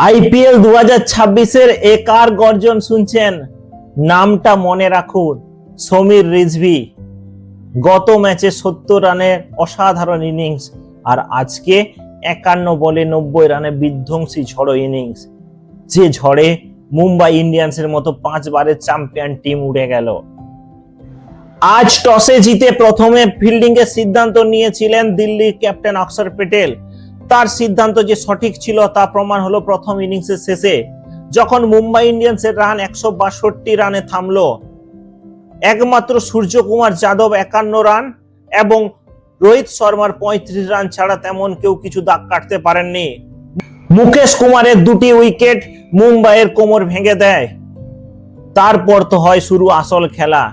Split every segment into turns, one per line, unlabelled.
IPL 2026-এর এ কার গর্জন শুনছেন? নামটা মনে রাখুন, সমীর রিজভী। গত ম্যাচে 70 রানের অসাধারণ ইনিংস, আর আজকে 51 বলে 90 রানে বিধ্বংসী ঝড়ো ইনিংস, যে ঝড়ে মুম্বাই ইন্ডিয়ান্সের মতো 5 বারের চ্যাম্পিয়ন টিম উড়ে গেল। আজ টসে জিতে প্রথমে ফিল্ডিং এর সিদ্ধান্ত নিয়েছিলেন দিল্লির ক্যাপ্টেন অক্ষর প্যাটেল। তার সিদ্ধান্ত যে সঠিক ছিল তা প্রমাণ হলো প্রথম ইনিংসের শেষে, যখন মুম্বাই ইন্ডিয়ান্সের রান 162 রানে থামলো। একমাত্র সূর্যকুমার যাদব 51 রান এবং রোহিত শর্মার 35 রান ছাড়া তেমন কেউ কিছু দাগ কাটতে পারেননি। মুকেশ কুমারের 2টি উইকেট মুম্বাইয়ের কোমর ভেঙে দেয়। তারপর তো হয় শুরু আসল খেলা।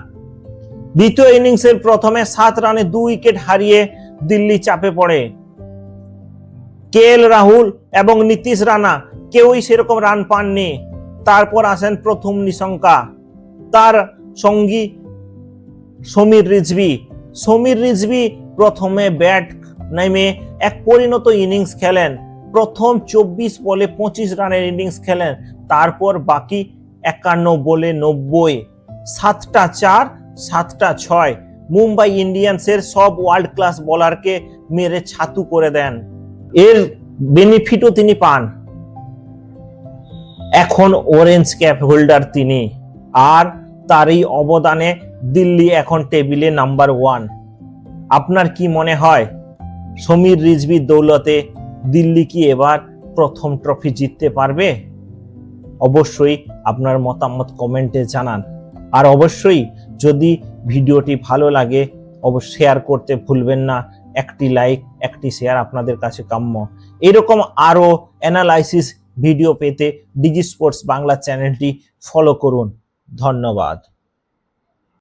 দ্বিতীয় ইনিংসের প্রথমে 7 রানে 2 উইকেট হারিয়ে দিল্লি চাপে পড়ে। কেএল রাহুল এবং নীতিশ রানা কেউই সেরকম রান পাননি। তারপর আসেন প্রথম নিশঙ্কা, তার সঙ্গী সমীর রিজভী। সমীর রিজভী প্রথমে ব্যাট নেমে এক পরিণত ইনিংস খেলেন। প্রথম 24 বলে 25 রানের ইনিংস খেলেন। তারপর বাকি 51 বলে 90, 7টা 4, 7টা 6 মুম্বাই ইন্ডিয়ান্সের সব ওয়ার্ল্ড ক্লাস বোলারকে মেরে ছাতু করে দেন। এর বেনিফিটও তিনি পান। এখন অরেঞ্জ ক্যাপ হোল্ডার তিনি, আর তারই অবদানে দিল্লি এখন টেবিলে নাম্বার 1। আপনার কি মনে হয়, সমীর রিজভীর দৌলতে দিল্লি কি এবার প্রথম ট্রফি জিততে পারবে? অবশ্যই আপনার মতামত কমেন্টে জানান। আর অবশ্যই যদি ভিডিওটি ভালো লাগে অবশ্যই শেয়ার করতে ভুলবেন না। একটি লাইক, একটি শেয়ার আপনাদের কাছে কাম্য। এরকম আরো অ্যানালাইসিস ভিডিও পেতে ডিজি স্পোর্টস বাংলা চ্যানেলটি ফলো করুন। ধন্যবাদ।